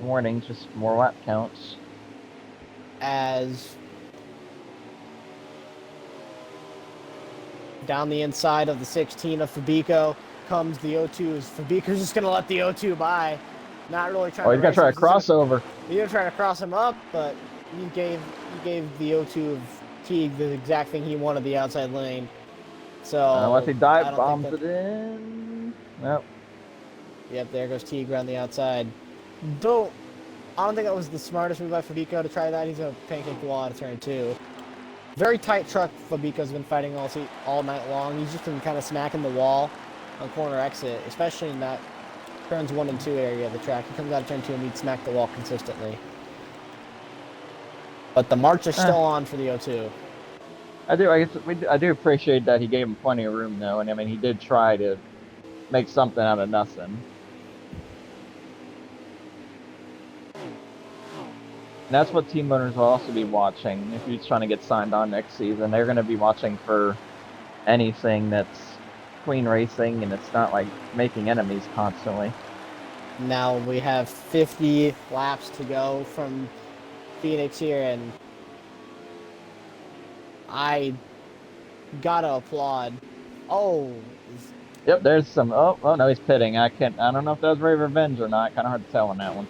warnings, just more lap counts. As down the inside of the 16 of Fabico comes the O2. Fabico's just going to let the O2 by. Not really trying Oh, to he's gonna race try him. a crossover. He's going to try to cross him up, but he gave the O2 of Teague the exact thing he wanted, the outside lane. Unless So he dive I don't think bombs that. it in. Yep. Yep, there goes Teague around the outside. Though I don't think that was the smartest move by Fabico to try that. He's going to pancake the wall out of turn 2. Very tight truck Fabico's been fighting all night long. He's just been kind of smacking the wall on corner exit, especially in that turns 1 and 2 area of the track. He comes out of turn 2 and he'd smack the wall consistently. But the march is still on for the O2. I do appreciate that he gave him plenty of room though, and I mean he did try to make something out of nothing. And that's what team owners will also be watching if he's trying to get signed on next season. They're going to be watching for anything that's clean racing and it's not like making enemies constantly. Now we have 50 laps to go from Phoenix here, and I gotta applaud. Oh, Yep, there's some. Oh no, he's pitting. I don't know if that was Ray Revenge or not. Kind of hard to tell on that one.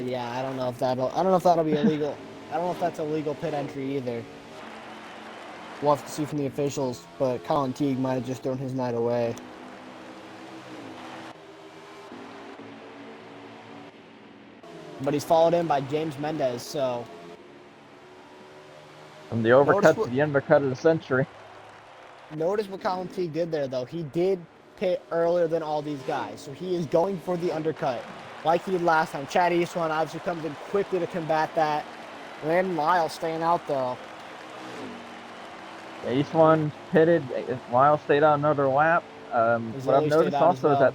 yeah, I don't know if that'll be illegal. I don't know if that's a legal pit entry either. We'll have to see from the officials, but Colin Teague might have just thrown his night away. But he's followed in by James Mendez, so. From the overcut to the undercut of the century. Notice what Colin Teague did there, though. He did pit earlier than all these guys, so he is going for the undercut, like he did last time. Chad Eastwan obviously comes in quickly to combat that. Landon Lyle staying out, though. Yeah, Eastwan pitted. Lyle stayed out another lap. What I've noticed also is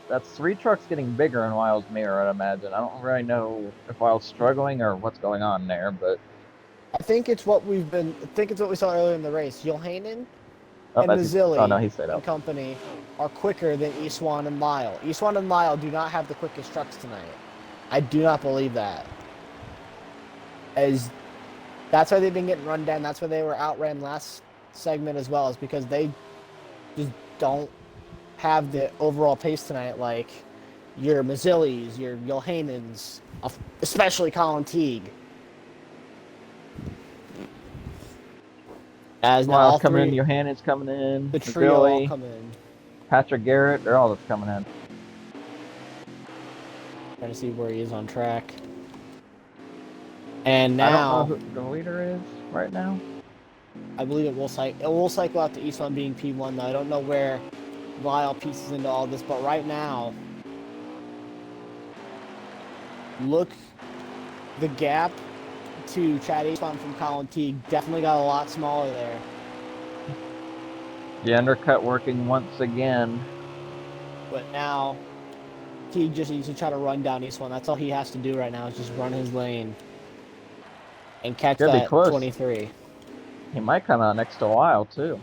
that's 3 trucks getting bigger in Lyle's mirror, I'd imagine. I don't really know if Lyle's struggling or what's going on there, but I think it's what we saw earlier in the race. Johanan and Mazzilli and company are quicker than Eastwan and Lyle. Eastwan and Lyle do not have the quickest trucks tonight. I do not believe that. As that's why they've been getting run down. That's why they were outran last segment as well, is because they just don't have the overall pace tonight like your Mazzillis, your Johanans, especially Colin Teague. As now Lyle's coming in, Johannan's coming in, the trio all come in. Patrick Garrett, they're all just coming in. Trying to see where he is on track. And now I don't know who the leader is right now. I believe it will cycle out to Eastman being P1 though. I don't know where Lyle pieces into all this, but right now, look, the gap to Chad Eastman from Colin Teague definitely got a lot smaller there. The undercut working once again. But now, Teague just needs to try to run down Eastman. That's all he has to do right now is just run his lane and catch that 23. He might come out next to Lyle, too.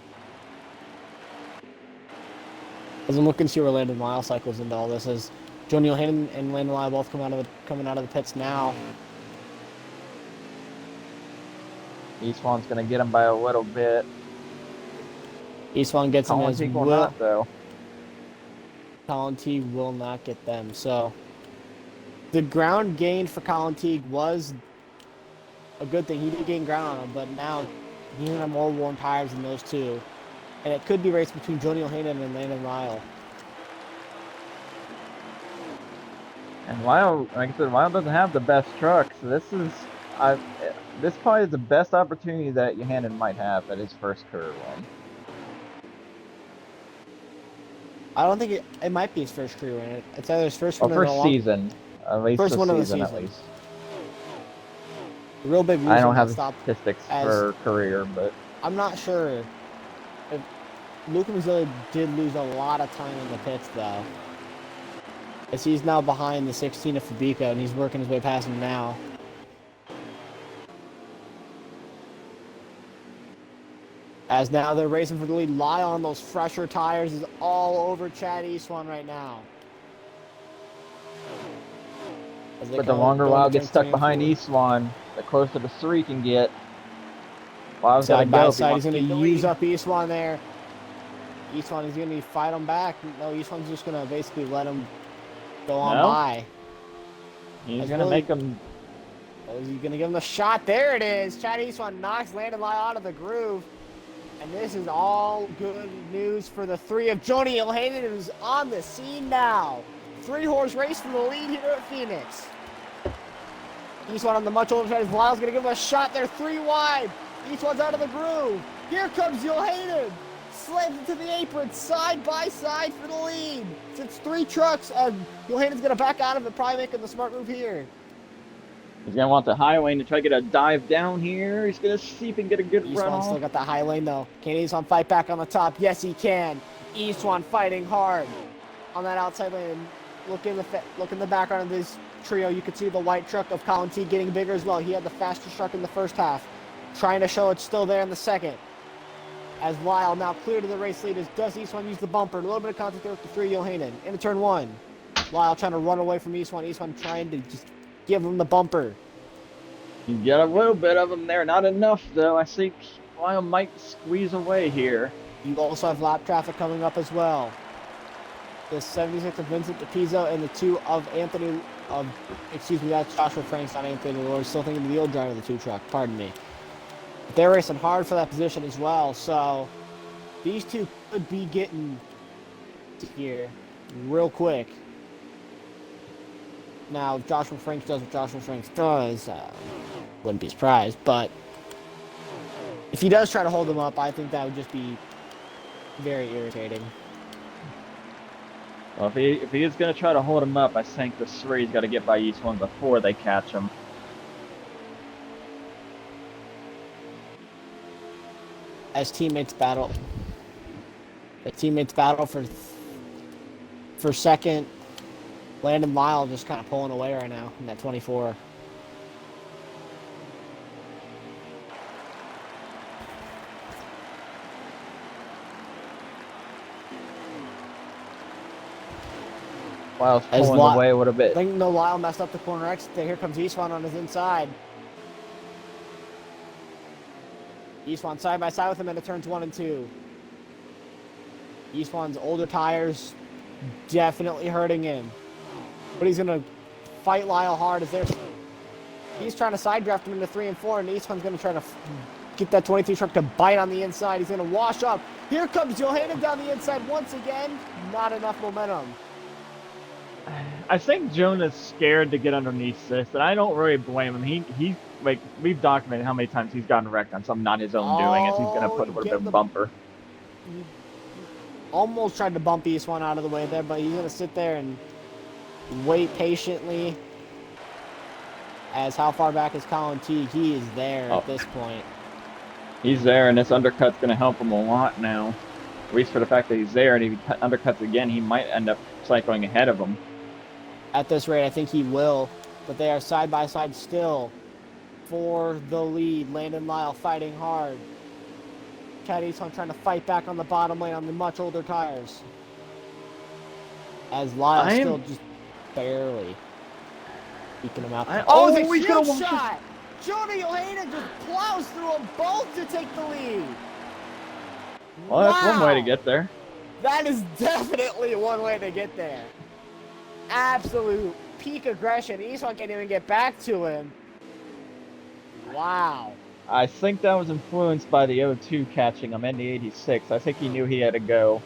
As I'm looking to see where Landon Lyle cycles into all this, as Johnny O'Hannon and Landon Lyle both coming out of the pits now. Eastwan's going to get him by a little bit. Eastwan gets him as well. Not, though. Colin Teague will not get them. So the ground gain for Colin Teague was a good thing. He did gain ground on him, but now he's going to have more worn tires than those two. And it could be race between Johnny O'Hannon and Landon Lyle. And Lyle, like I said, Lyle doesn't have the best truck, so this probably is the best opportunity that Johannan might have at his first career win. I don't think it might be his first career win. It's either his first one or first season. At least first one of the season. At least. The real big reason I don't have statistics for career, but I'm not sure if Luca Mazzilli did lose a lot of time in the pits, though. As he's now behind the 16 of Fabico, and he's working his way past him now. As now they're racing for the lead. Lyle on those fresher tires is all over Chad Eastwan right now. But the longer Lyle gets stuck behind Eastwan, the closer the 3 can get. Lyle's got to go. Side, he's going to use up Eastwan there. Eastwan is going to fight him back. No, Eastwan's just going to basically let him go on by. He's going to make him... Oh, is he going to give him the shot? There it is. Chad Eastwan knocks Landon Lyle out of the groove. And this is all good news for the 3 of Joni Ilhanen, who's on the scene now. 3-horse race for the lead here at Phoenix. Eastwan on the much older side. Lyle's going to give him a shot there, 3 wide. Eastwan's out of the groove. Here comes Ilhanen. Slams into the apron, side by side for the lead. It's 3 trucks, and Ilhanen's going to back out of it, probably making the smart move here. He's going to want the high lane to try to get a dive down here. He's going to see if he can get a good run off. Still got that high lane, though. Can Eastwan fight back on the top? Yes, he can. Eastwan fighting hard on that outside lane. Look in the background of this trio. You can see the white truck of Colin T getting bigger as well. He had the fastest truck in the first half. Trying to show it's still there in the second. As Lyle now clear to the race lead. Does Eastwan use the bumper? A little bit of contact there with the 3 Ilhanen. Into turn 1. Lyle trying to run away from Eastwan. Eastwan trying to just give him the bumper. You get a little bit of him there. Not enough, though. I think Lyle might squeeze away here. You also have lap traffic coming up as well. The 76 of Vincent DePizzo and the 2 of Anthony excuse me, that's Joshua Franks, not Anthony Lord. Still thinking of the old driver of the 2 truck. Pardon me. They're racing hard for that position as well. So these 2 could be getting here real quick. Now, if Joshua Franks does what Joshua Franks does, wouldn't be surprised. But if he does try to hold them up, I think that would just be very irritating. Well, if he is going to try to hold him up, I think the 3's got to get by each one before they catch him. As teammates battle, for second. Landon Lyle just kind of pulling away right now in that 24. Lyle's pulling away a little bit. I think no, Lyle messed up the corner exit there. Here comes Eastwan on his inside. Eastwan side by side with him into turns 1 and 2. Eastwan's older tires definitely hurting him. But he's going to fight Lyle hard as he's trying to side draft him into 3 and 4, and Eastwan's going to try to get that 23 truck to bite on the inside. He's going to wash up. Here comes Ilhanen down the inside once again. Not enough momentum. I think Jonah's scared to get underneath this, and I don't really blame him. He's like, we've documented how many times he's gotten wrecked on something not his own doing, and he's going to put a little bit of a bumper. He almost tried to bump Eastwan out of the way there, but he's going to sit there and wait patiently. As how far back is Colin Teague? He is there at this point. He's there, and this undercut's going to help him a lot now. At least for the fact that he's there, and if he undercuts again, he might end up cycling ahead of him. At this rate, I think he will. But they are side by side still for the lead. Landon Lyle fighting hard. Chad Eastwan trying to fight back on the bottom lane on the much older tires. As Lyle still just barely eking him out. Oh, the huge shot! Joni Ilhanen just plows through them both to take the lead. Well, that's one way to get there. That is definitely one way to get there. Absolute peak aggression. Eastwan can't even get back to him. Wow. I think that was influenced by the 0-2 catching him in the 86. I think he knew he had to go.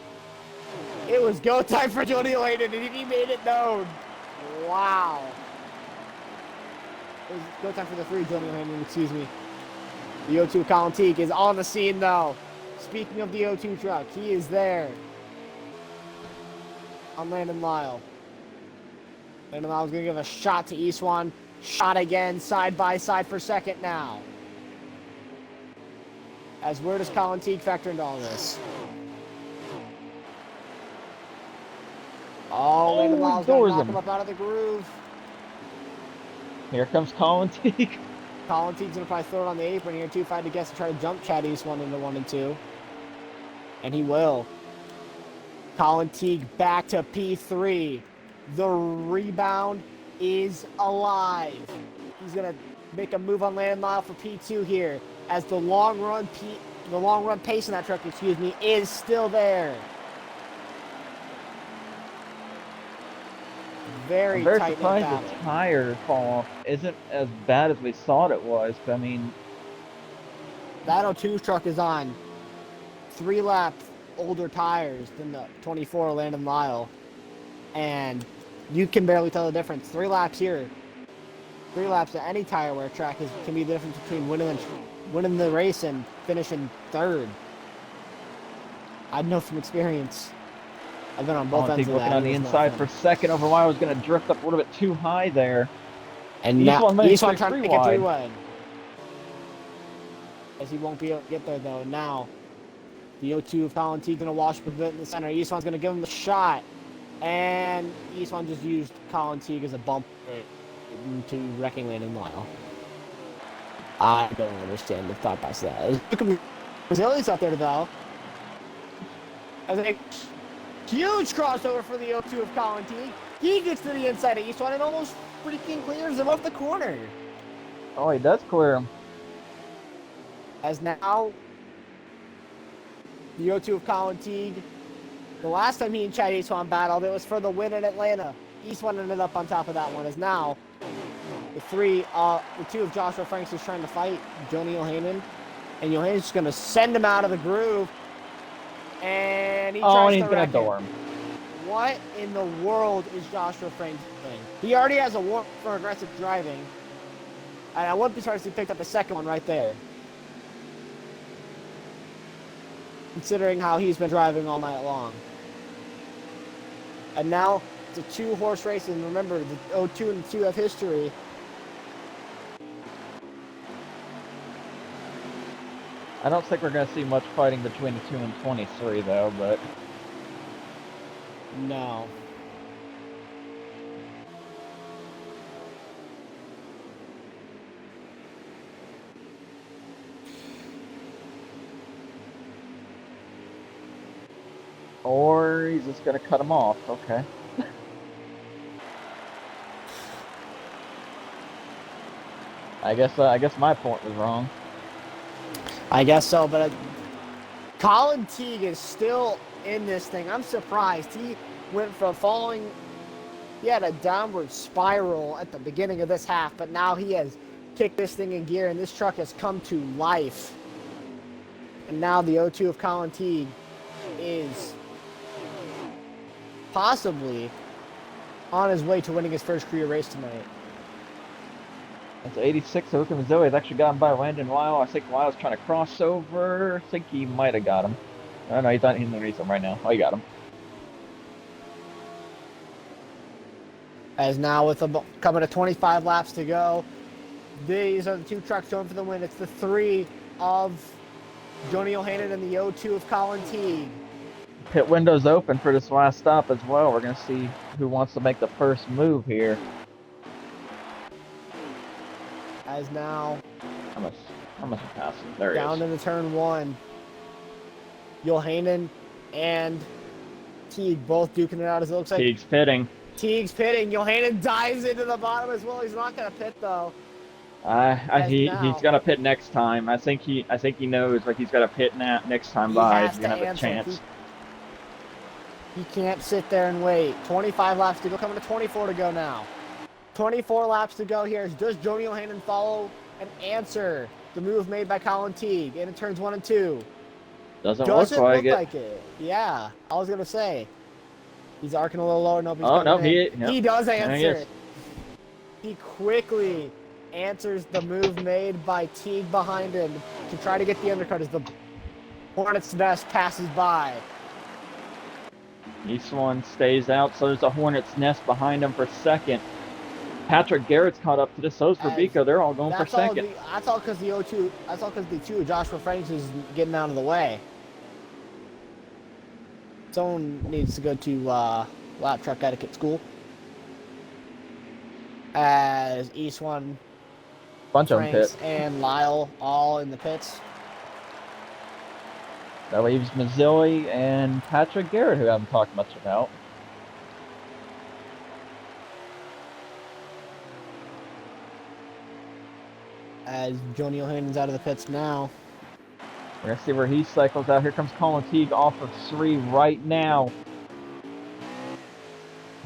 It was go time for Joni Ilhanen, and he made it known. Wow. It was go time for the 3, Joni Ilhanen, excuse me. The 0-2 Colin Teague is on the scene, though. Speaking of the 0-2 truck, he is there. On Landon Lyle. Landon Lyle's going to give a shot to Eastwan. Shot again, side by side for second now. As where does Colin Teague factor into all this? Oh, Landon Lyle's going to knock him up out of the groove. Here comes Colin Teague. Colin Teague's going to probably throw it on the apron here, too, if I had to guess, to try to jump Chad Eastwan into 1 and 2. And he will. Colin Teague back to P3. The rebound is alive. He's gonna make a move on Landon Lyle for P2 here, as the long run pace in that truck, is still there. I'm very surprised the tire fall off isn't as bad as we thought it was. I mean, that 02 truck is on 3 lap older tires than the 24 Landon Lyle, and you can barely tell the difference. 3 laps here, 3 laps at any tire wear track can be the difference between winning the race and finishing 3rd. I know from experience. I've been on both ends of that. Looking on the inside for second over why I was going to drift up a little bit too high there. And now Eastone trying to make it 3 wide. As he won't be able to get there though. Now the 02 of Colin T going to wash a bit in the center. Eastone's going to give him the shot. And Eastone just used Colin Teague as a bump to wrecking Landon Lyle. I don't understand the thought process of that. Brazilians out there though. I think huge crossover for the 02 of Colin Teague. He gets to the inside of Eastone and almost freaking clears him off the corner. Oh, he does clear him. As now, the 02 of Colin Teague, the last time he and Chad Eastone battled, it was for the win in Atlanta. Eastone ended up on top of that one. As now, the 2 of Joshua Franks is trying to fight Joni Johanan. And Johanan's just going to send him out of the groove. And he's going to door him. What in the world is Joshua Franks doing? He already has a warrant for aggressive driving. And I wouldn't be surprised if he picked up a second one right there. Considering how he's been driving all night long. And now it's a 2-horse race, and remember, the 02 and the 2 have history. I don't think we're going to see much fighting between the 2 and 23, though, but... No. Or he's just going to cut him off. Okay. I guess my point was wrong. I guess so, but Colin Teague is still in this thing. I'm surprised. He went from he had a downward spiral at the beginning of this half, but now he has kicked this thing in gear, and this truck has come to life. And now the 02 of Colin Teague is possibly on his way to winning his first career race tonight. That's 86. Luke and Zoe has actually got him by Landon Lyle. I think Lyle's trying to cross over. I think he might have got him. I don't know. He's underneath him right now. Oh, he got him. As now with coming to 25 laps to go, these are the 2 trucks going for the win. It's the 3 of Joni Johanan and the 02 of Colin Teague. Pit window's open for this last stop as well. We're going to see who wants to make the first move here. As now, how much passing? There he is. Down into turn 1. Johanan and Teague both duking it out as it looks like. Teague's pitting. Johanan dives into the bottom as well. He's not going to pit though. He's got to pit next time. I think he knows like he's got to pit next time by. He's gonna have a chance. He can't sit there and wait. 25 laps to go. Coming to 24 to go now. 24 laps to go here. Does Joni Johanan follow and answer the move made by Colin Teague into turns 1 and 2? Doesn't look like it. Yeah, I was gonna say. He's arcing a little lower. Nope. He does answer. He quickly answers the move made by Teague behind him to try to get the undercut as the Hornet's Nest passes by. East one stays out, so there's a Hornet's Nest behind him for second. Patrick Garrett's caught up to this. So's Verbico. They're all going for second. That's all because the 02. That's all because the 2 Joshua Franks is getting out of the way. Someone needs to go to lap truck etiquette school. As East one, bunch of them pit, and Lyle all in the pits. That leaves Mazzilli and Patrick Garrett, who I haven't talked much about. as Joni O'Hanlon's out of the pits now. We're going to see where he cycles out. Here comes Colin Teague off of 3 right now.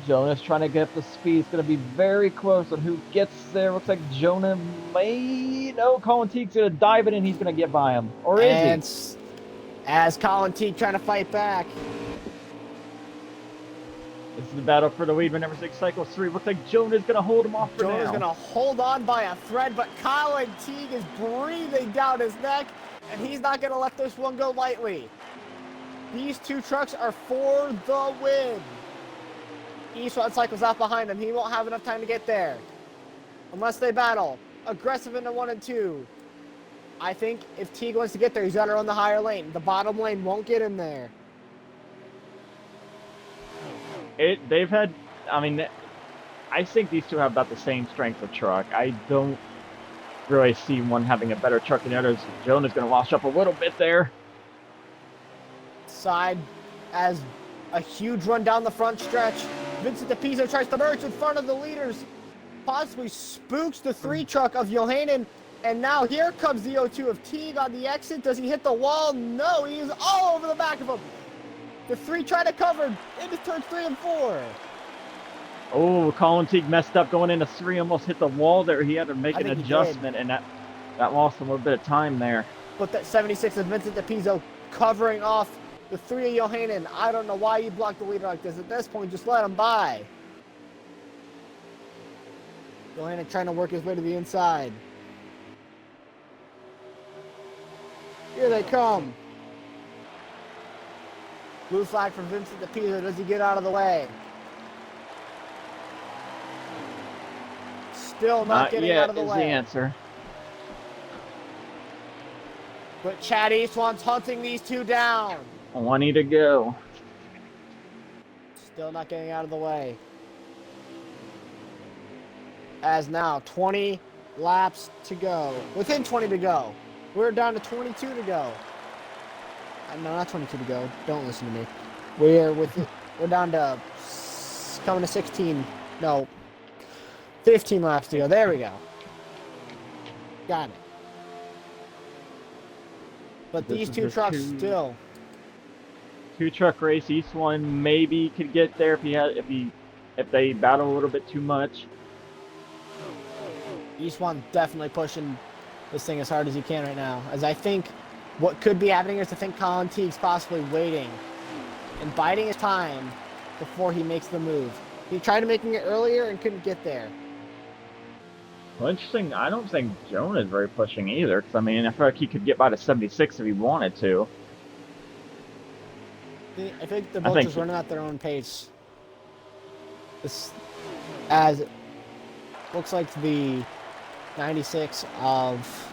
Jonah's trying to get up the speed. It's going to be very close on who gets there. Looks like Jonah may... No, Colin Teague's going to dive it in. He's going to get by him. Or is he? As Colin Teague trying to fight back. This is the battle for the lead when number 6 cycles 3. Looks like Jonah's going to hold him off for now. Jonah's going to hold on by a thread, but Colin Teague is breathing down his neck, and he's not going to let this one go lightly. These 2 trucks are for the win. Eastwood cycles out behind him. He won't have enough time to get there. Unless they battle. Aggressive into 1 and 2. I think if Teague wants to get there, he's got to run the higher lane. The bottom lane won't get him there. They've had, I mean, I think these 2 have about the same strength of truck. I don't really see one having a better truck than the others. Jonah's going to wash up a little bit there. Side as a huge run down the front stretch. Vincent DePizzo tries to merge in front of the leaders. Possibly spooks the 3 truck of Johanan. And now here comes the O2 of Teague on the exit. Does he hit the wall? No, he is all over the back of him. The 3 try to cover into turns 3 and 4. Oh, Colin Teague messed up going into 3. Almost hit the wall there. He had to make an adjustment, and that lost him a little bit of time there. But that 76 of Vincent DePizzo covering off the 3 of Johanan. I don't know why you blocked the leader like this. At this point, just let him by. Johanan trying to work his way to the inside. Here they come. Blue flag for Vincent DePizzo. Does he get out of the way? Still not getting out of the way. Not yet is the answer. But Chad Eastwan's hunting these 2 down. 20 to go. Still not getting out of the way. As now, 20 laps to go. Within 20 to go. We're down to 22 to go. No, not 22 to go. Don't listen to me. We're down to coming to 16. No, 15 laps to go. There we go. Got it. But these 2 trucks still. 2 truck race. East one maybe could get there if they battle a little bit too much. East one definitely pushing this thing as hard as he can right now. As I think what could be happening is I think Colin Teague's possibly waiting and biding his time before he makes the move. He tried making it earlier and couldn't get there. Well, interesting. I don't think Jonah is very pushing either. Because I mean, I feel like he could get by to 76 if he wanted to. I think they're both just running at their own pace. This, as it looks like the 96 of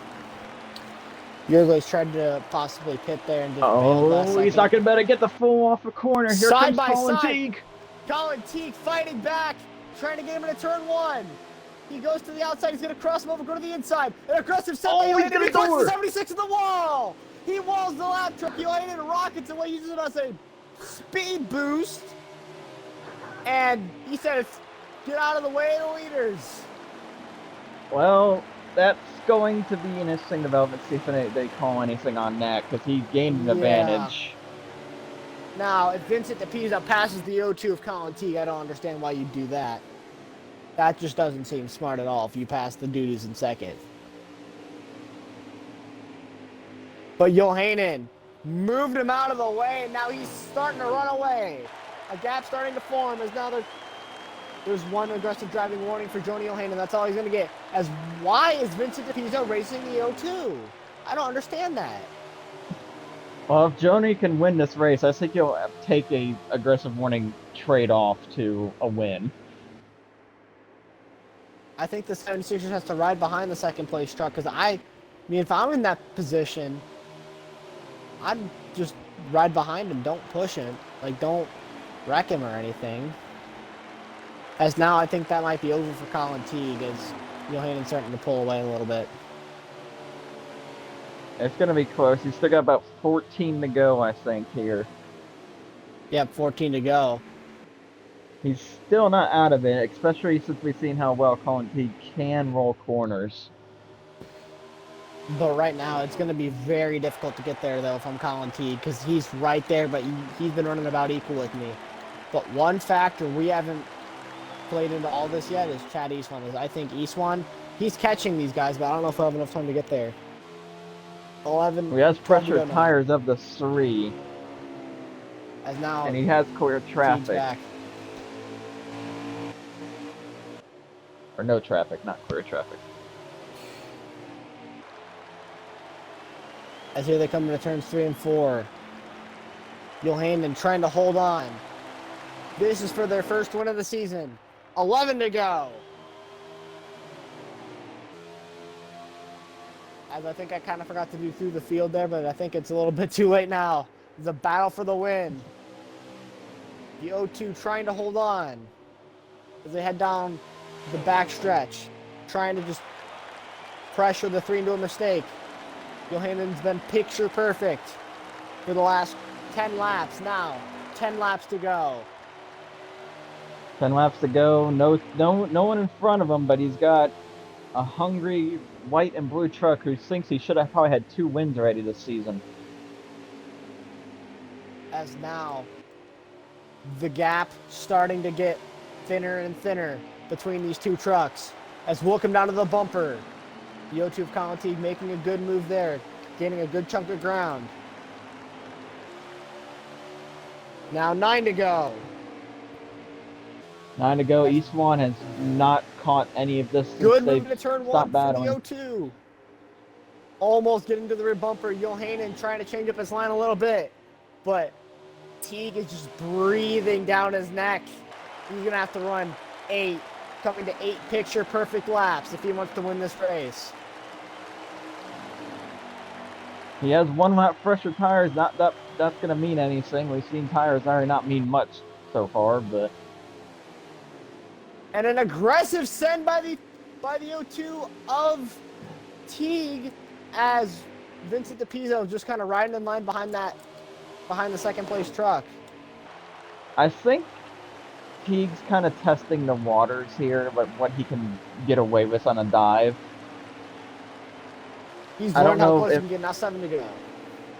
Uruguay's tried to possibly pit there and didn't he's not going to be able to get the full off the corner. Here comes Colin Teague. Colin Teague fighting back, trying to get him into turn 1. He goes to the outside. He's going to cross him over, go to the inside. An aggressive set. Oh, he's going to the 76 in the wall. He walls the lap truck. Johanan rockets away. Uses it as a speed boost. And he said, get out of the way of the leaders. Well, that's going to be an interesting development. See if they call anything on that, because he gained an advantage. Now, if Vincent DePizzo passes the O2 of Colin Teague, I don't understand why you'd do that. That just doesn't seem smart at all if you pass the dudes in second. But Johanan moved him out of the way, and now he's starting to run away. A gap starting to form as now there's one aggressive driving warning for Joni Johanan. That's all he's going to get. As why is Vincent DePizzo racing the O2? I don't understand that. Well, if Joni can win this race, I think he'll take a aggressive warning trade-off to a win. I think the 76ers has to ride behind the second place truck, because I mean, if I'm in that position, I'd just ride behind him. Don't push him. Like, don't wreck him or anything. As now, I think that might be over for Colin Teague, as Johanan's starting to pull away a little bit. It's going to be close. He's still got about 14 to go, I think, here. Yep, 14 to go. He's still not out of it, especially since we've seen how well Colin Teague can roll corners. But right now, it's going to be very difficult to get there, though, if I'm Colin Teague, because he's right there, but he's been running about equal with me. But one factor we haven't played into all this yet is Chad Eastwan. I think Eastwan, he's catching these guys, but I don't know if he'll have enough time to get there. 11. He has pressure tires of the 3. As now, and he has clear traffic. Back. Or no traffic, not clear traffic. As here they come into turns 3 and 4. Johanan trying to hold on. This is for their first win of the season. 11 to go. As I think I kind of forgot to do through the field there, but I think it's a little bit too late now. It's a battle for the win. The O2 trying to hold on as they head down the back stretch, trying to just pressure the 3 into a mistake. Johanan's been picture perfect for the last 10 laps now. 10 laps to go. 10 laps to go. No one in front of him, but he's got a hungry white and blue truck who thinks he should have probably had 2 wins already this season. As now, the gap starting to get thinner and thinner between these 2 trucks. As we'll come down to the bumper. The O2 of Colin Teague making a good move there, gaining a good chunk of ground. Now 9 to go. 9 to go. Eastwan has not caught any of this. Good move to turn 1 for battling. the O2. Almost getting to the rear bumper. Johanan trying to change up his line a little bit. But Teague is just breathing down his neck. He's going to have to run 8. Coming to 8 picture perfect laps if he wants to win this race. He has 1 lap fresher tires. Not that that's going to mean anything. We've seen tires already not mean much so far, but. And an aggressive send by the O2 of Teague as Vincent DePizzo just kind of riding in line behind the second place truck. I think Teague's kind of testing the waters here, but what he can get away with on a dive. He's learned how close he can get. Now 7 to go.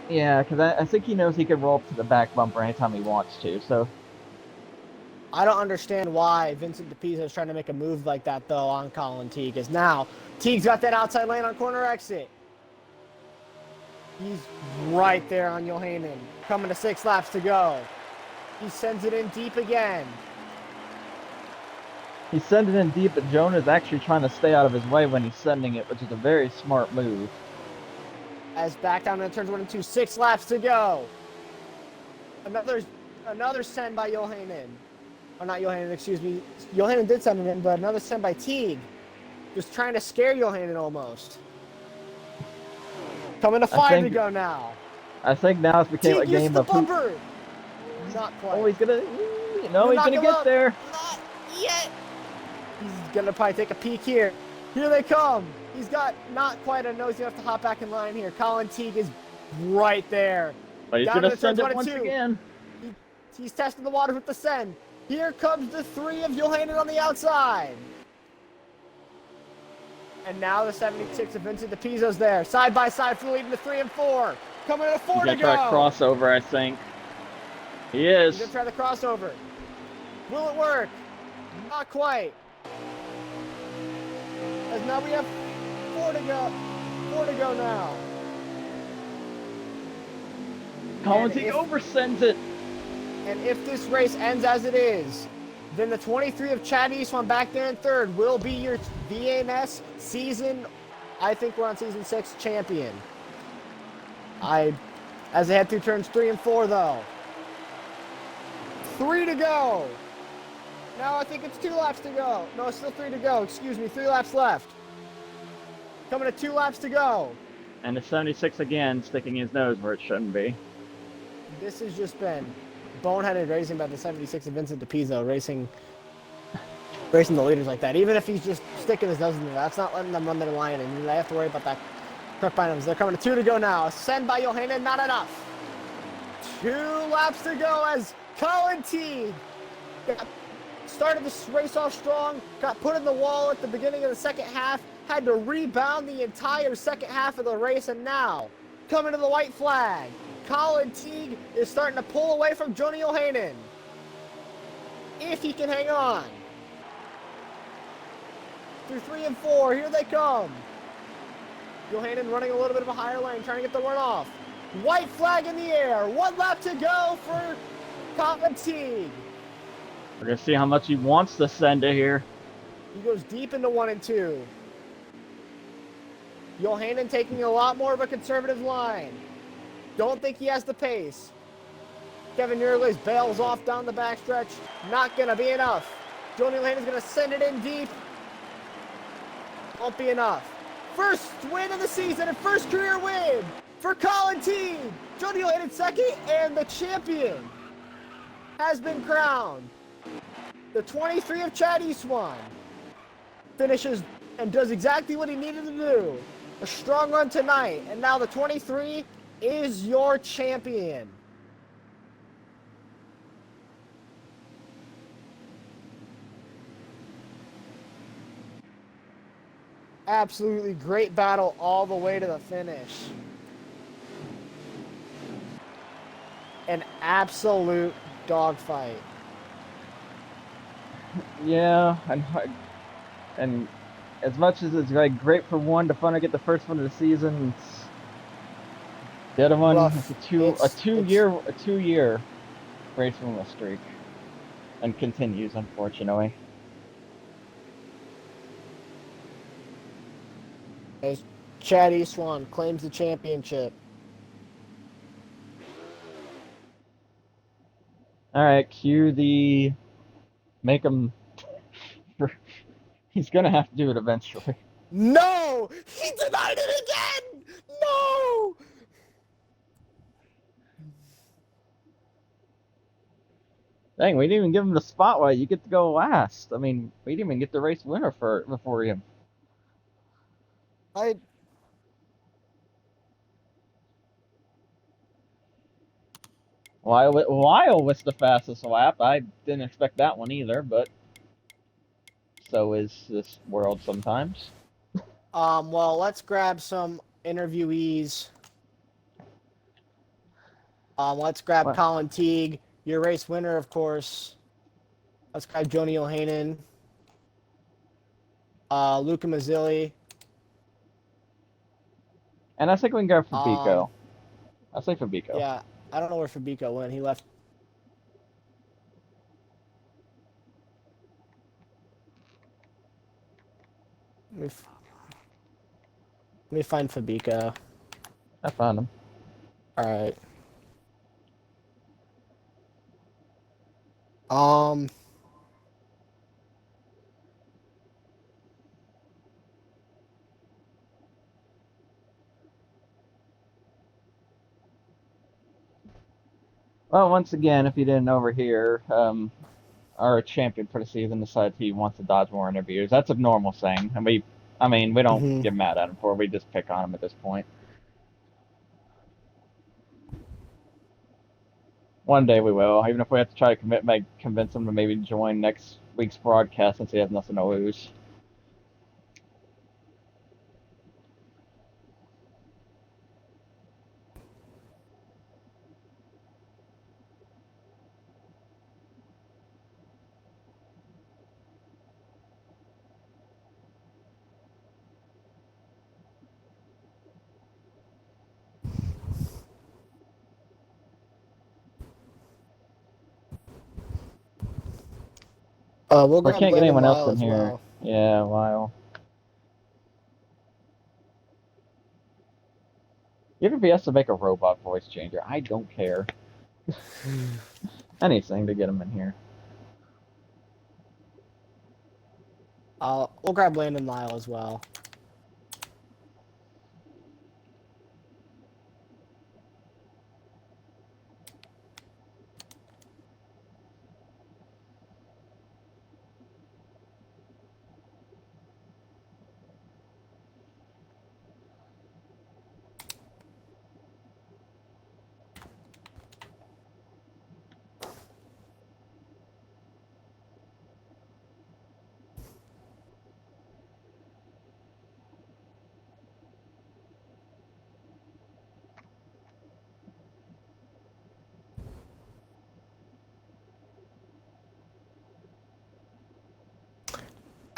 Yeah, because I think he knows he can roll up to the back bumper anytime he wants to. So I don't understand why Vincent DePizzo is trying to make a move like that, though, on Colin Teague. As now, Teague's got that outside lane on corner exit. He's right there on Johanan. Coming to 6 laps to go. He sends it in deep again. He sends it in deep, but Jonah's actually trying to stay out of his way when he's sending it, which is a very smart move. As back down into turns 1 and 2, 6 laps to go. Another send by Johanan. Or not Johanan, excuse me. Johanan did send it in, but another send by Teague. Just trying to scare Johanan almost. Coming to 5 to go now. I think now it's became Teague a game of bumper. Not quite. Oh, he's gonna get there. Not yet. He's gonna probably take a peek here. Here they come. He's got not quite a nose. He's gonna have to hop back in line here. Colin Teague is right there. But he's gonna send it once again. He's testing the water with the send. Here comes the 3 of Johanan on the outside. And now the 76 of Vincent DePizzo's there. Side by side for the lead into 3 and 4. Coming to 4 to go. He's gonna try crossover, I think. He is. He's gonna try the crossover. Will it work? Not quite. As now we have 4 to go. 4 to go now. Colin Teague oversends it. And if this race ends as it is, then the 23 of Chad Eastwan back there in 3rd will be your VNS season, I think we're on season 6 champion. As they head through turns 3 and 4 though. 3 to go. Now I think it's 2 laps to go. No, it's still 3 to go. Excuse me, 3 laps left. Coming to 2 laps to go. And the 76 again, sticking his nose where it shouldn't be. This has just been boneheaded racing by the 76 of Vincent DePizzo, racing the leaders like that. Even if he's just sticking his nose in there, that's not letting them run their line, and they have to worry about that truck behind them. They're coming to 2 to go now. Send by Johanan, not enough. 2 laps to go as Colin Teague started this race off strong, got put in the wall at the beginning of the second half, had to rebound the entire second half of the race, and now, coming to the white flag, Colin Teague is starting to pull away from Johnny Johanan. If he can hang on. Through 3 and 4, here they come. Johanan running a little bit of a higher lane, trying to get the runoff. White flag in the air. 1 lap to go for Colin Teague. We're going to see how much he wants to send it here. He goes deep into 1 and 2. Johanan taking a lot more of a conservative line. Don't think he has the pace. Kevin Yerles bails off down the backstretch. Not going to be enough. Johnny Johanan's going to send it in deep. Won't be enough. First win of the season and first career win for Colin Teague. Johnny Johanan second, and the champion has been crowned. The 23 of Chad Eastwan finishes and does exactly what he needed to do. A strong run tonight, and now the 23 is your champion. Absolutely great battle all the way to the finish. An absolute dogfight. Yeah, and as much as it's like great for one to finally get the first one of the season, the other one is a two year race winless streak, and continues, unfortunately. As Chad Eastwan claims the championship. All right, cue the make him. He's gonna have to do it eventually. No! He denied it again! No! Dang, we didn't even give him the spotlight. You get to go last. I mean, we didn't even get the race winner before him. Lyle was the fastest lap. I didn't expect that one either, but so is this world sometimes. Well, let's grab some interviewees. Let's grab What? Colin Teague, your race winner, of course. Let's grab Johnny Johanan. Luca Mazzilli. And I think we can go for Fabico. I say Fabico. Yeah, I don't know where Fabico went. He left. Let me find Fabico. I found him. All right. Well, once again, if you didn't overhear, our champion for the season decided he wants to dodge more interviews. That's a normal thing, and we don't get mad at him for it. We just pick on him at this point. One day we will, even if we have to try to convince him to maybe join next week's broadcast since he has nothing to lose. We can't get anyone else in here. Well. Yeah, Lyle. Even if he has to make a robot voice changer, I don't care. Anything to get him in here. We'll grab Landon Lyle as well.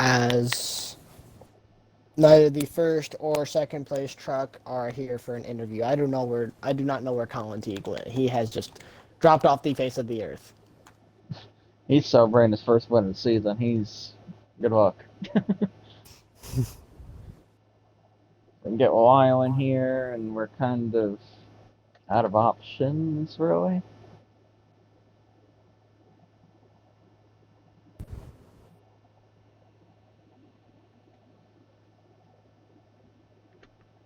as neither the first or second place truck are here for an interview. I do not know where Colin Teague went. He has just dropped off the face of the earth. He's celebrating his first win of the season. He's good luck. We can get Lyle in here, and we're kind of out of options, really.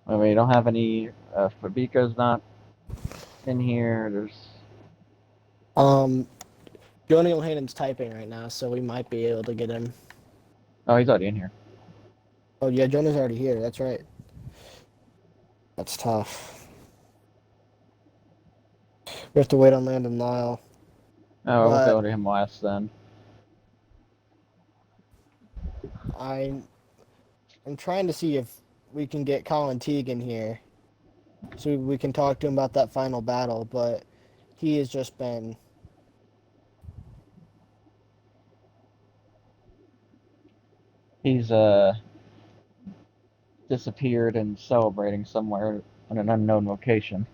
I mean, we don't have any. Fabico's not in here. Joni O'Hanen's typing right now, so we might be able to get him. Oh, he's already in here. Oh yeah, Jonah's already here. That's right. That's tough. We have to wait on Landon Lyle. Oh, we'll But go to him last then. I'm trying to see if we can get Colin Teague in here, so we can talk to him about that final battle. But he has just been. He's disappeared and celebrating somewhere in an unknown location.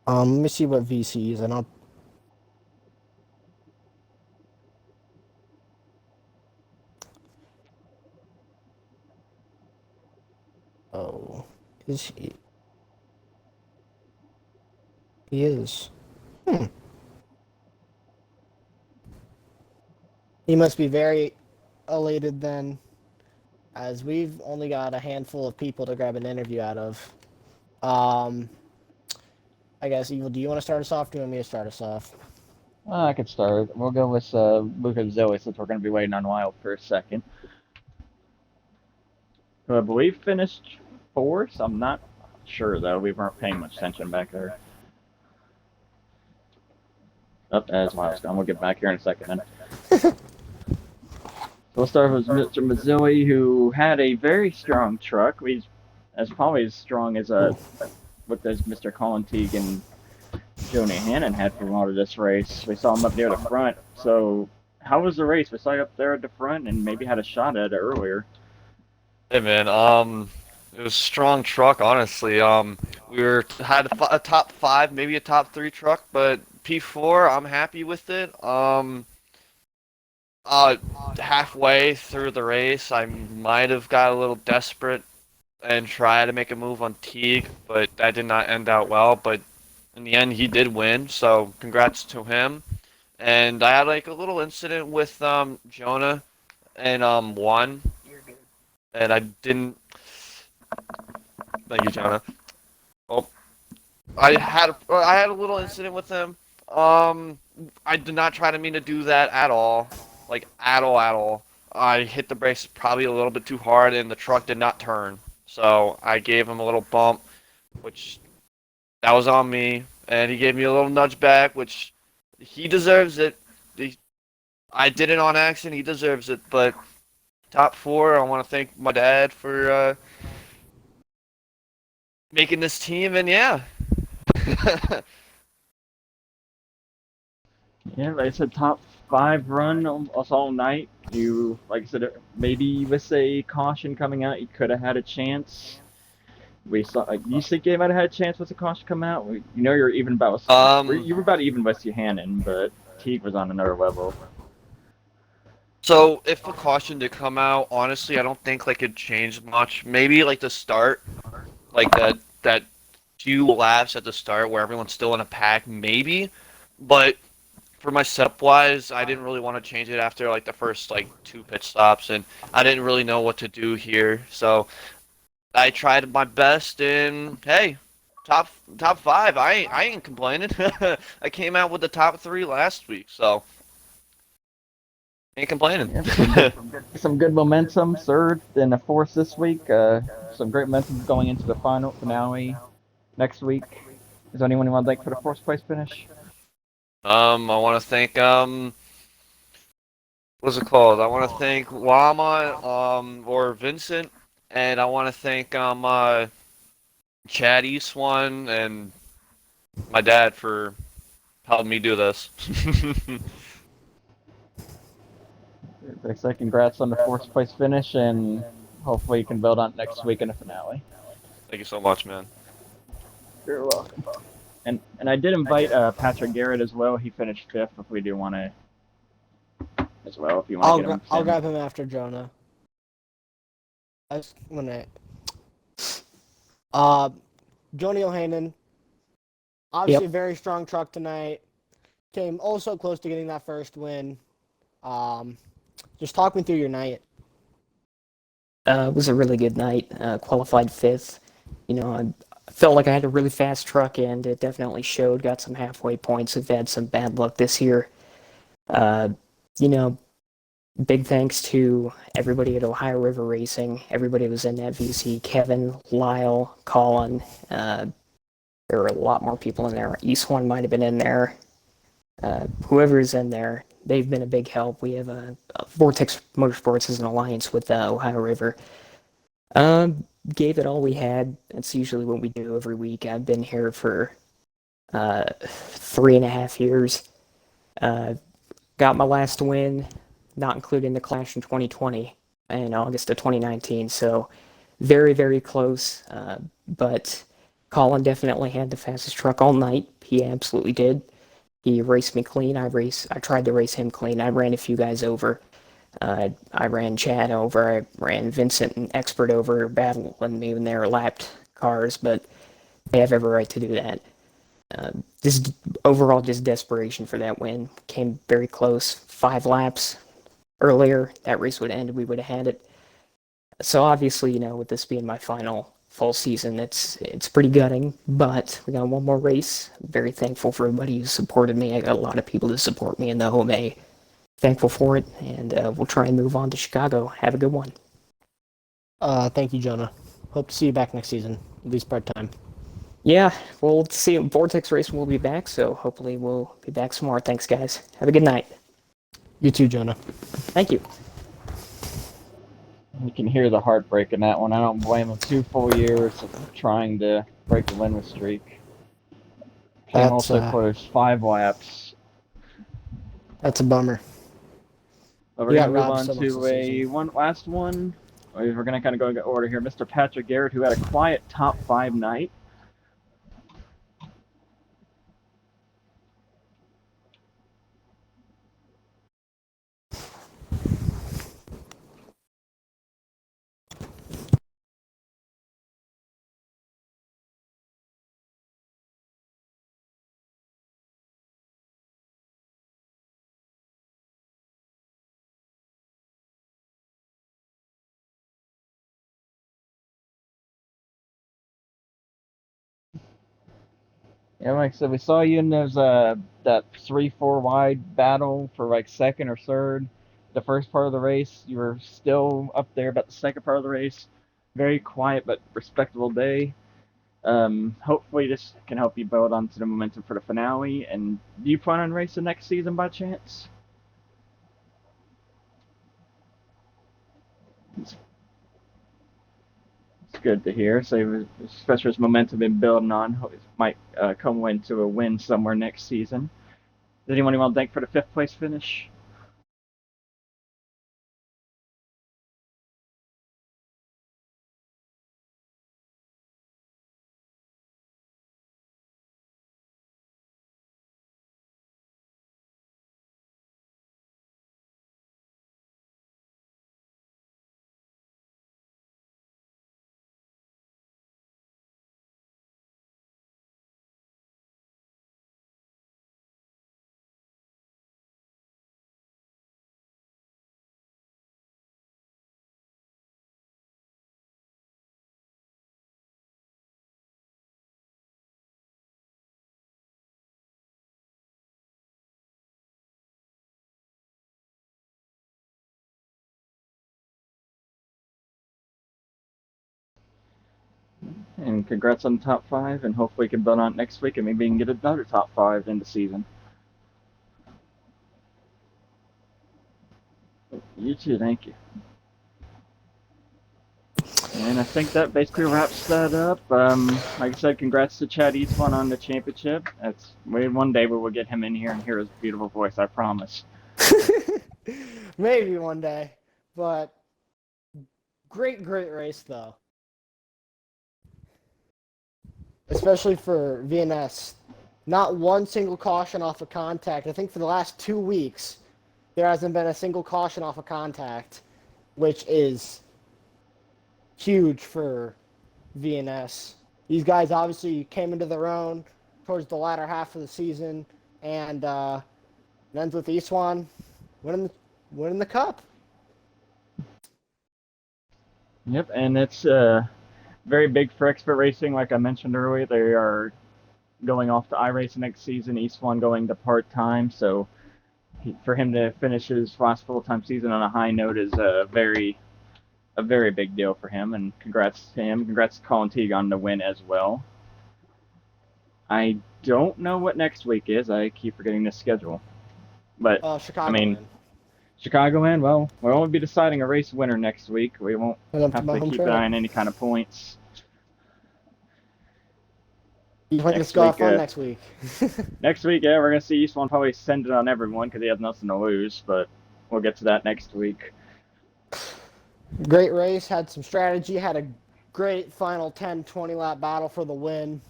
Let me see what VC is, and I'll. Oh, is he? He is. Hmm. He must be very elated then, as we've only got a handful of people to grab an interview out of. Um, I guess, Evil, do you want to start us off? Do you want me to start us off? I could start. We'll go with Luke and Zoe since we're going to be waiting on Wild for a second. Who I believe finished fourth. I'm not sure though. We weren't paying much attention back there. Up as Wild's gone. We'll get back here in a second then. We'll start with Mr. Mazzilli, who had a very strong truck. He's as probably as strong as what does Mr. Colin Teague and Joni Hannon had for a lot of this race. We saw him up near the front. So, how was the race? We saw you up there at the front and maybe had a shot at it earlier. Hey man, it was a strong truck, honestly. Had a top five, maybe a top three truck, but P4, I'm happy with it. Halfway through the race, I might have got a little desperate and tried to make a move on Teague, but that did not end out well. But in the end, he did win, so congrats to him. And I had like a little incident with Jonah and one, and I didn't. Thank you, Jonah. Oh, I had a little incident with him. I did not try to mean to do that at all, like at all. I hit the brakes probably a little bit too hard, and the truck did not turn. So I gave him a little bump, which that was on me, and he gave me a little nudge back, which he deserves it. I did it on accident. He deserves it. But top four, I want to thank my dad for making this team, and yeah. Yeah, like I said, top five run us all night. You, like I said, maybe with a caution coming out, you could have had a chance. We saw. You think you might have had a chance with the caution coming out? You know, you're even about. You were about even with Yohanan, but Teague was on another level. So if a caution did come out, honestly, I don't think like it changed much. Maybe like the start, like that few laps at the start where everyone's still in a pack, maybe. But for my setup wise, I didn't really want to change it after like the first like two pit stops, and I didn't really know what to do here. So I tried my best, and hey, top five. I ain't complaining. I came out with the top three last week, so ain't complaining. Yeah, some good momentum, third and a fourth this week. Some great momentum going into the finale next week. Is there anyone you want to thank for the fourth place finish? I want to thank what's it called? I want to thank Lama or Vincent, and I want to thank Chad East won, and my dad for helping me do this. Like I said, congrats on the fourth place finish, and hopefully you can build on it next week in the finale. Thank you so much, man. You're welcome. And I did invite Patrick Garrett as well. He finished fifth. If we do want to, as well, if you want to get him. I'll grab him after Jonah. I was gonna. Jonah Johanan, obviously a very strong truck tonight. Came also close to getting that first win. Just talk me through your night. It was a really good night. Qualified fifth. I felt like I had a really fast truck, and it definitely showed. Got some halfway points. We've had some bad luck this year. Uh, you know, Big thanks to everybody at Ohio River Racing. Everybody was in that VC. Kevin, Lyle, Colin. There were a lot more people in there. East One might have been in there. Whoever's in there, they've been a big help. We have a Vortex Motorsports as an alliance with Ohio River. Gave it all we had. That's usually what we do every week. I've been here for 3.5 years. Got my last win, not including the Clash in 2020 in August of 2019. So very, very close. But Colin definitely had the fastest truck all night. He absolutely did. He raced me clean. I tried to race him clean. I ran a few guys over. I ran Chad over. I ran Vincent and Expert over, battling me when they were lapped cars, but they have every right to do that. Just overall, just desperation for that win. Came very close. 5 laps earlier, that race would have ended. We would have had it. So obviously, with this being my final full season, it's pretty gutting. But we got one more race. I'm very thankful for everybody who supported me. I got a lot of people to support me in the OMA. Thankful for it, and we'll try and move on to Chicago. Have a good one. Thank you, Jonah. Hope to see you back next season, at least part-time. Yeah, we'll see. Vortex Racing will be back, so hopefully we'll be back some more. Thanks, guys. Have a good night. You too, Jonah. Thank you. You can hear the heartbreak in that one. I don't blame him. 2 full years of trying to break the winless streak. Came also close. 5 laps. That's a bummer. But we're going to move on to one last one. We're going to kind of go in order here. Mr. Patrick Garrett, who had a quiet top 5 night. Yeah, like I said, we saw you in those that 3-4 wide battle for like second or third. The first part of the race, you were still up there, but the second part of the race, very quiet but respectable day. Hopefully this can help you build onto the momentum for the finale. And do you plan on racing next season by chance? It's good to hear. So, especially as momentum been building on, it might come into a win somewhere next season. Does anyone want to thank for the 5th place finish? And congrats on the top 5, and hopefully we can build on it next week, and maybe we can get another top 5 in the season. You too, thank you. And I think that basically wraps that up. Like I said, congrats to Chad Eastman on the championship. One day we will get him in here and hear his beautiful voice. I promise. Maybe one day, but great race though. Especially for VNS. Not one single caution off of contact. I think for the last 2 weeks, there hasn't been a single caution off of contact, which is huge for VNS. These guys obviously came into their own towards the latter half of the season, and it ends with Eastwan winning the cup. Yep, and it's very big for Expert Racing. Like I mentioned earlier, they are going off to iRacing next season. Eastwan going to part-time, so for him to finish his last full-time season on a high note is a very big deal for him, and congrats to him. Congrats to Colin Teague on the win as well. I don't know what next week is. I keep forgetting the schedule. But, Chicago Chicagoland, well, we'll only be deciding a race winner next week. We won't have to keep an eye on any kind of points. You want to go fun next week. Next week, yeah, we're going to see Eastman probably send it on everyone because he has nothing to lose, but we'll get to that next week. Great race, had some strategy, had a great final 10-20 lap battle for the win.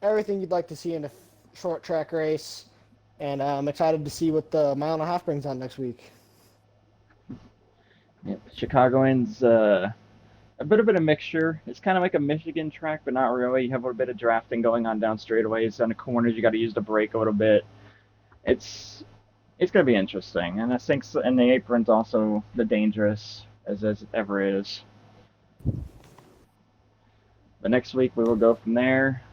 Everything you'd like to see in a short track race, and I'm excited to see what the mile and a half brings on next week. Yep, Chicagoland's a bit of a mixture. It's kind of like a Michigan track, but not really. You have a little bit of drafting going on down straightaways. On the corners, you got to use the brake a little bit. It's going to be interesting, and I think and the apron's also the dangerous as it ever is. But next week we will go from there.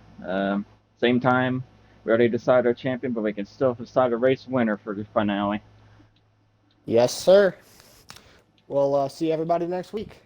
Same time. We already decided our champion, but we can still decide a race winner for the finale. Yes, sir. We'll see everybody next week.